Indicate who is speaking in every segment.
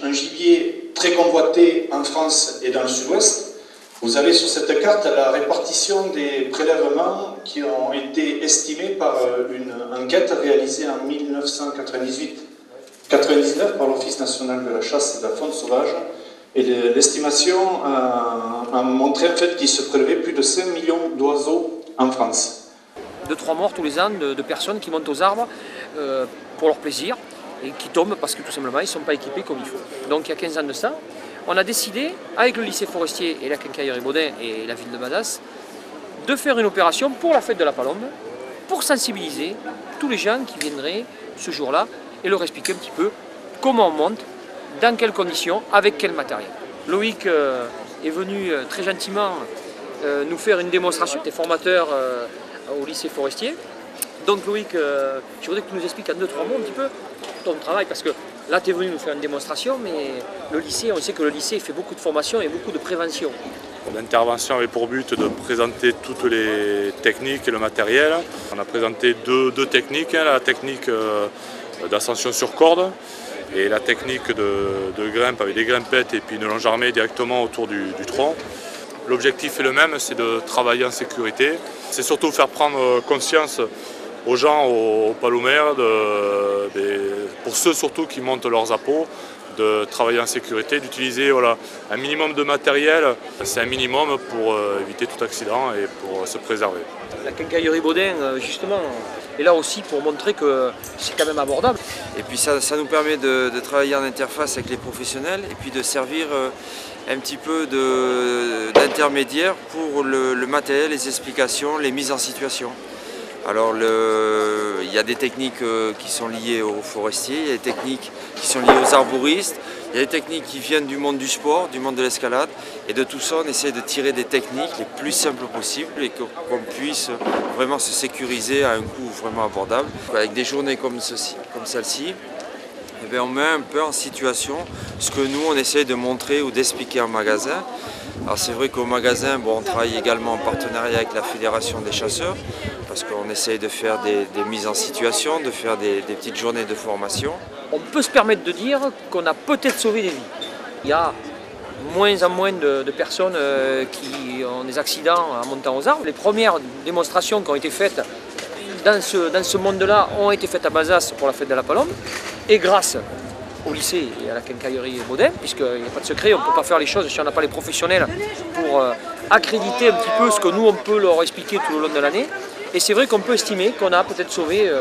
Speaker 1: un gibier très convoité en France et dans le sud-ouest. Vous avez sur cette carte la répartition des prélèvements qui ont été estimés par une enquête réalisée en 1998-99 par l'Office national de la chasse et de la faune sauvage. Et l'estimation a montré en fait qu'il se prélevait plus de 5 millions d'oiseaux en France.
Speaker 2: 2-3 morts tous les ans de personnes qui montent aux arbres pour leur plaisir et qui tombent parce que tout simplement ils ne sont pas équipés comme il faut. Donc il y a 15 ans de ça, on a décidé, avec le lycée forestier et la quincaillerie Baudin et la ville de Mazas, de faire une opération pour la fête de la Palombe, pour sensibiliser tous les gens qui viendraient ce jour-là et leur expliquer un petit peu comment on monte, dans quelles conditions, avec quel matériel. Loïc est venu très gentiment nous faire une démonstration des formateurs au lycée forestier. Donc Loïc, je voudrais que tu nous expliques en 2-3 mots un petit peu ton travail, parce que là tu es venu nous faire une démonstration, mais le lycée, on sait que le lycée fait beaucoup de formation et beaucoup de prévention.
Speaker 3: L'intervention avait pour but de présenter toutes les techniques et le matériel. On a présenté deux techniques, la technique d'ascension sur corde et la technique de grimpe avec des grimpettes et puis une longe armée directement autour du tronc. L'objectif est le même, c'est de travailler en sécurité. C'est surtout faire prendre conscience aux gens, aux palomères, pour ceux surtout qui montent leurs appâts, de travailler en sécurité, d'utiliser un minimum de matériel. C'est un minimum pour éviter tout accident et pour se préserver.
Speaker 2: La quincaillerie Baudin, justement, est là aussi pour montrer que c'est quand même abordable.
Speaker 4: Et puis ça nous permet de travailler en interface avec les professionnels et puis de servir un petit peu d'intermédiaire pour le matériel, les explications, les mises en situation. Alors il y a des techniques qui sont liées aux forestiers, il y a des techniques qui sont liées aux arboristes, il y a des techniques qui viennent du monde du sport, du monde de l'escalade, et de tout ça on essaie de tirer des techniques les plus simples possibles et qu'on puisse vraiment se sécuriser à un coût vraiment abordable. Avec des journées comme celle-ci, eh bien, on met un peu en situation ce que nous on essaie de montrer ou d'expliquer en magasin. Alors c'est vrai qu'au magasin, on travaille également en partenariat avec la Fédération des chasseurs, parce qu'on essaye de faire des mises en situation, de faire des petites journées de formation.
Speaker 2: On peut se permettre de dire qu'on a peut-être sauvé des vies. Il y a moins en moins de personnes qui ont des accidents en montant aux arbres. Les premières démonstrations qui ont été faites dans ce monde-là ont été faites à Mazas pour la fête de la Palombe, et grâce au lycée et à la quincaillerie Baudin, puisqu'il n'y a pas de secret, on ne peut pas faire les choses si on n'a pas les professionnels pour accréditer un petit peu ce que nous on peut leur expliquer tout au long de l'année. Et c'est vrai qu'on peut estimer qu'on a peut-être sauvé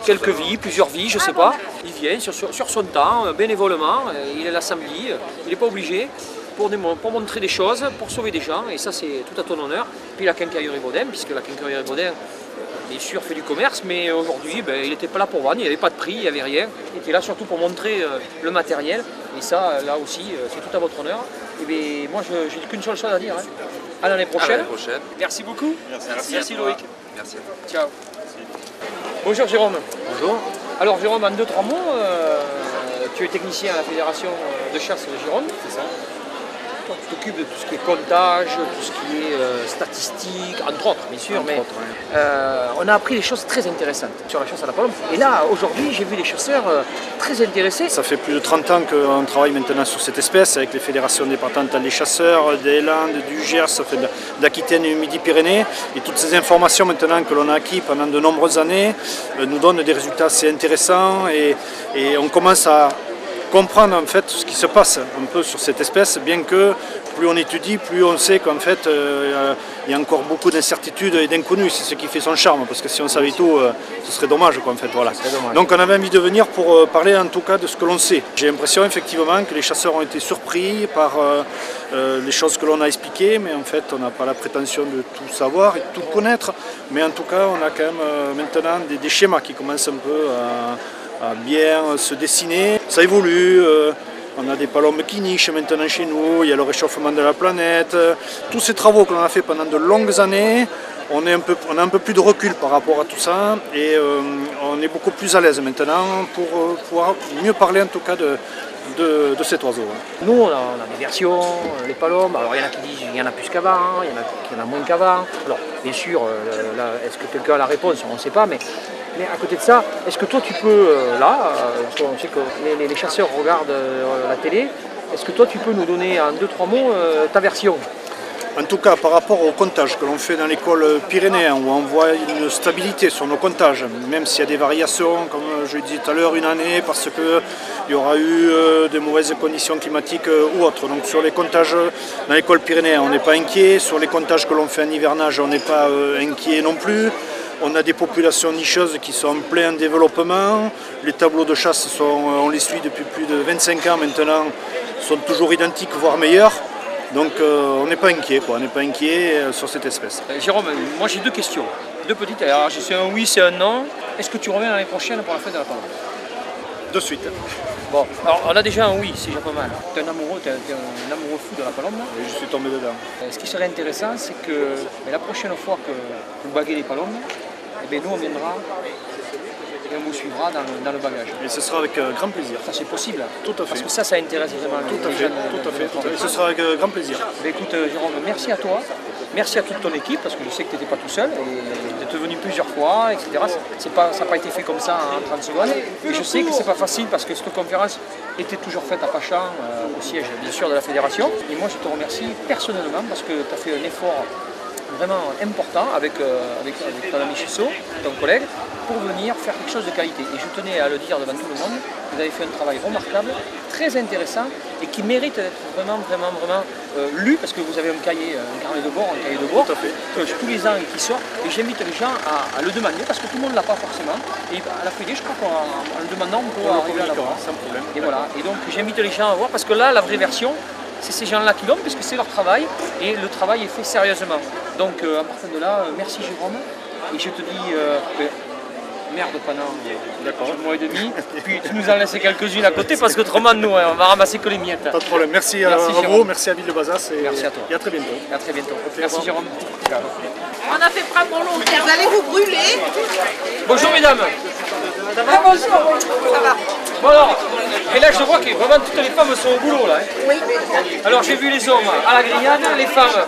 Speaker 2: quelques vies, plusieurs vies, je ne sais pas. Il vient sur son temps, bénévolement, il est là samedi, il n'est pas obligé, pour montrer des choses, pour sauver des gens, et ça c'est tout à ton honneur. Puis la quincaillerie Baudin, puisque la quincaillerie Baudin, bien sûr, fait du commerce, mais aujourd'hui, il n'était pas là pour vendre, il n'y avait pas de prix, il n'y avait rien. Il était là surtout pour montrer le matériel, et ça, là aussi, c'est tout à votre honneur. Et bien, moi, je n'ai qu'une seule chose à dire. À l'année prochaine.
Speaker 4: À l'année prochaine.
Speaker 2: Merci beaucoup. Merci Loïc.
Speaker 4: Merci.
Speaker 2: Ciao. Bonjour Jérôme.
Speaker 4: Bonjour.
Speaker 2: Alors Jérôme, en 2-3 mots, tu es technicien à la Fédération de chasse de Gironde.
Speaker 4: C'est ça.
Speaker 2: Toi, tu t'occupes de tout ce qui est comptage, tout ce qui est statistique, entre autres, bien sûr. On a appris des choses très intéressantes sur la chasse à la palombe. Et là, aujourd'hui, j'ai vu des chasseurs très intéressés.
Speaker 5: Ça fait plus de 30 ans qu'on travaille maintenant sur cette espèce avec les fédérations départementales des chasseurs, des Landes, du Gers, d'Aquitaine et du Midi-Pyrénées. Et toutes ces informations maintenant que l'on a acquises pendant de nombreuses années nous donnent des résultats assez intéressants et on commence à comprendre en fait ce qui se passe un peu sur cette espèce, bien que plus on étudie, plus on sait qu'en fait il y a encore beaucoup d'incertitudes et d'inconnus. C'est ce qui fait son charme, parce que si on savait tout, ce serait dommage quoi, en fait. Voilà. Donc on avait envie de venir pour parler en tout cas de ce que l'on sait. J'ai l'impression effectivement que les chasseurs ont été surpris par les choses que l'on a expliquées, mais en fait on n'a pas la prétention de tout savoir et de tout connaître. Mais en tout cas on a quand même maintenant des schémas qui commencent un peu à bien se dessiner. Ça évolue, on a des palombes qui nichent maintenant chez nous, il y a le réchauffement de la planète. Tous ces travaux que l'on a fait pendant de longues années, on a un peu plus de recul par rapport à tout ça et on est beaucoup plus à l'aise maintenant pour pouvoir mieux parler en tout cas de cet oiseau.
Speaker 2: Nous on a des versions, les palombes, alors il y en a qui disent qu'il y en a plus qu'avant, il y en a moins qu'avant. Alors bien sûr, est-ce que quelqu'un a la réponse, on ne sait pas, mais Mais à côté de ça, est-ce que toi tu peux, parce qu'on sait que les chasseurs regardent la télé, est-ce que toi tu peux nous donner en 2-3 mots ta version?
Speaker 5: En tout cas, par rapport au comptage que l'on fait dans l'école pyrénéen, où on voit une stabilité sur nos comptages, même s'il y a des variations, comme je l'ai dit tout à l'heure, une année, parce qu'il y aura eu des mauvaises conditions climatiques ou autres. Donc sur les comptages dans l'école pyrénéen, on n'est pas inquiet. Sur les comptages que l'on fait en hivernage, on n'est pas inquiet non plus. On a des populations nicheuses qui sont en plein développement. Les tableaux de chasse, on les suit depuis plus de 25 ans maintenant, sont toujours identiques, voire meilleurs. Donc on n'est pas inquiet, on n'est pas inquiet sur cette espèce.
Speaker 2: Jérôme, moi j'ai 2 questions, 2 petites. Alors je sais un oui, c'est un non. Est-ce que tu reviens l'année prochaine pour la fête de la Palombe?
Speaker 5: De suite.
Speaker 2: Bon, alors on a déjà un oui, c'est déjà pas mal. Tu es un amoureux fou de la Palombe là?
Speaker 5: Et je suis tombé dedans.
Speaker 2: Ce qui serait intéressant, c'est que la prochaine fois que vous baguez les palombes, nous on viendra et on vous suivra dans le bagage.
Speaker 5: Et ce sera avec grand plaisir.
Speaker 2: Ça c'est possible.
Speaker 5: Tout à fait.
Speaker 2: Parce que ça intéresse vraiment les jeunes.
Speaker 5: Tout à fait. Et ce sera avec grand plaisir.
Speaker 2: Écoute Jérôme, merci à toi. Merci à toute ton équipe, parce que je sais que tu n'étais pas tout seul, et tu es venu plusieurs fois, etc. Ça n'a pas été fait comme ça en 30 secondes. Et je sais que c'est pas facile, parce que cette conférence était toujours faite à Pachan, au siège bien sûr de la fédération. Et moi je te remercie personnellement, parce que tu as fait un effort vraiment important avec ton ami Chissot, ton collègue, pour venir faire quelque chose de qualité. Et je tenais à le dire devant tout le monde, vous avez fait un travail remarquable, très intéressant, et qui mérite d'être vraiment lu, parce que vous avez un carnet de bord, que tous les ans qui sort, et j'invite les gens à le demander, parce que tout le monde ne l'a pas forcément, et à la Fédé, je crois qu'en le demandant, on peut arriver à l'avoir.
Speaker 5: Sans problème.
Speaker 2: Et voilà, et donc j'invite les gens à voir, parce que là, la vraie version, c'est ces gens-là qui l'ont, puisque c'est leur travail, et le travail est fait sérieusement. Donc à partir de là, merci Jérôme, et je te dis merde pendant un mois et demi, puis tu nous en laisses quelques-unes à côté, parce que autrement nous, on va ramasser que les miettes.
Speaker 5: Pas de problème, merci à vous, merci à Ville de Bazas, et
Speaker 2: merci à toi.
Speaker 5: Et à très bientôt.
Speaker 2: À très bientôt. Merci Jérôme.
Speaker 6: On a fait prendre mon long terme. Vous allez vous brûler?
Speaker 2: Bonjour mesdames.
Speaker 6: Ça va? Bonjour. Ça va.
Speaker 2: Bon alors, et là je vois que vraiment toutes les femmes sont au boulot là. Hein.
Speaker 6: Oui.
Speaker 2: Alors j'ai vu les hommes à la grillade, les femmes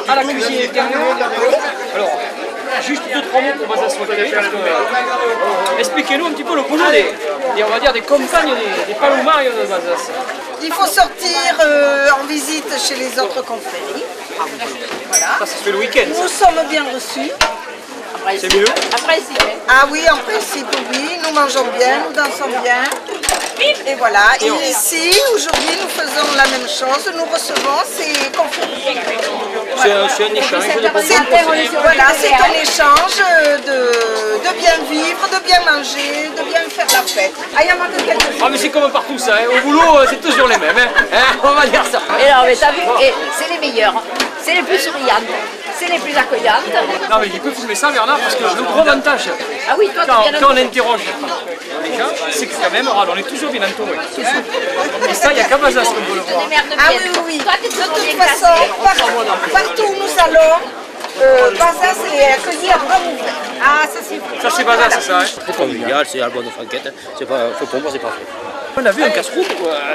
Speaker 2: à la cuisine intérieure. Alors, juste 2-3 mots pour Bazas Recueilli, parce que expliquez-nous un petit peu le boulot on va dire des compagnes des palomarios de Bazas.
Speaker 6: Il faut sortir en visite chez les autres confréries. Voilà.
Speaker 2: Ça se fait le week-end.
Speaker 6: Nous sommes bien reçus.
Speaker 2: C'est mieux.
Speaker 6: Après, ah oui, en principe, oui. Nous mangeons bien, nous dansons bien. Et voilà. Et ici, aujourd'hui, nous faisons la même chose. Nous recevons ces confréries.
Speaker 2: C'est un échange de
Speaker 6: Voilà, c'est un échange de bien vivre, de bien manger, de bien faire la fête. Ah, il y a manque quelque chose.
Speaker 2: Ah mais c'est comme partout ça, hein. Au boulot c'est toujours les mêmes, hein. On va dire ça.
Speaker 7: Et alors, mais t'as vu, c'est les meilleurs, c'est les plus souriantes, c'est les plus accueillantes.
Speaker 2: Non mais il peut filmer ça Bernard, parce que le gros avantage,
Speaker 7: Ah oui, toi,
Speaker 2: quand on interroge les gens, c'est que quand même, on est toujours bien entouré. Et ça, il n'y a qu'à Bazas qu'on peut le voir.
Speaker 6: Ah oui, oui. De toute façon, partout où nous allons, Bazas est accueilli à bras ouverts. Ah, ça c'est
Speaker 2: Ça c'est Bazas, c'est ça, hein.
Speaker 8: C'est convivial, c'est Albon de Franquette, pour moi c'est parfait.
Speaker 2: On a vu un casse-route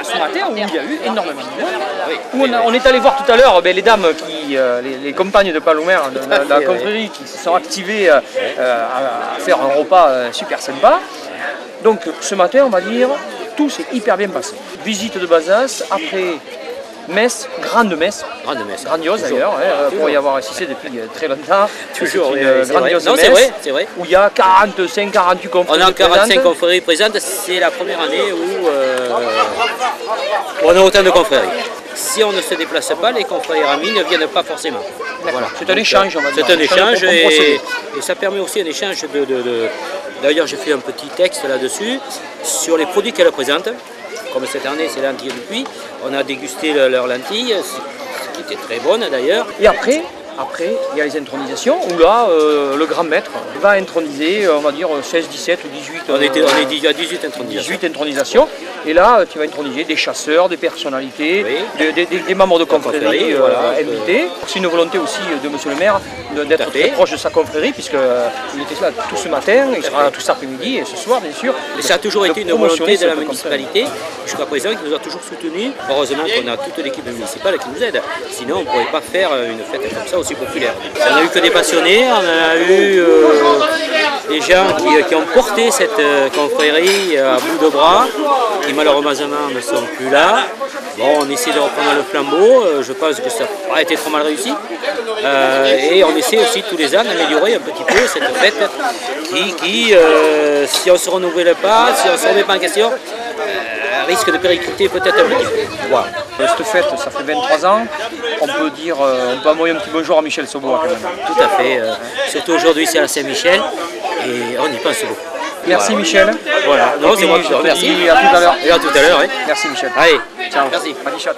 Speaker 2: ce matin où il y a eu énormément de monde. On est allé voir tout à l'heure les dames, les compagnes de Palomère, de la confrérie, qui se sont activées à faire un repas super sympa. Donc ce matin, on va dire, tout s'est hyper bien passé. Visite de Bazas, après messe, grande messe, grandiose d'ailleurs, pour y avoir assisté depuis très longtemps.
Speaker 8: Toujours,
Speaker 2: une grandiose messe,
Speaker 8: c'est vrai.
Speaker 2: Où il y a 45-48 confréries.
Speaker 8: On a 45 confréries présentes, c'est la première année où on a autant de confréries. Si on ne se déplace pas, les confrères amis ne viennent pas forcément. Voilà.
Speaker 2: C'est un échange, on va dire.
Speaker 8: C'est un échange et ça permet aussi un échange D'ailleurs, j'ai fait un petit texte là-dessus sur les produits qu'elle présente. Comme cette année, c'est lentilles du Puy. On a dégusté leurs lentilles, qui étaient très bonnes d'ailleurs.
Speaker 2: Et après, il y a les intronisations, où là, le grand maître va introniser, on va dire, 16, 17 ou 18.
Speaker 8: On est déjà à 18 intronisations.
Speaker 2: 18 intronisations. Et là, tu vas introniser des chasseurs, des personnalités, oui. des membres de confrérie invités. C'est une volonté aussi de M. le maire d'être très proche de sa confrérie, puisqu'il était là tout ce matin, il sera tout cet après-midi et ce soir, bien sûr.
Speaker 8: Et ça a toujours été une volonté de la municipalité, jusqu'à présent, qui nous a toujours soutenus. Heureusement qu'on a toute l'équipe municipale qui nous aide. Sinon, on ne pourrait pas faire une fête comme ça aussi populaire. On n'a eu que des passionnés, on a eu des gens qui ont porté cette confrérie à bout de bras, qui malheureusement ne sont plus là. Bon, on essaie de reprendre le flambeau, je pense que ça n'a pas été trop mal réussi. Et on essaie aussi tous les ans d'améliorer un petit peu cette fête qui si on ne se renouvelle pas, si on ne se remet pas en question, risque de péricliter peut-être un petit peu.
Speaker 2: Voilà. Cette fête, ça fait 23 ans. On peut dire, on peut envoyer un petit bonjour à Michel Saubois quand même.
Speaker 8: Tout à fait. Surtout aujourd'hui, c'est à la Saint-Michel et on y pense beaucoup.
Speaker 2: Merci
Speaker 8: voilà.
Speaker 2: Michel.
Speaker 8: Voilà. Non, c'est moi qui te remercie.
Speaker 2: À tout à l'heure.
Speaker 8: Et à tout à l'heure, oui.
Speaker 2: Merci Michel.
Speaker 8: Allez,
Speaker 2: ciao.
Speaker 8: Merci.
Speaker 2: Ciao.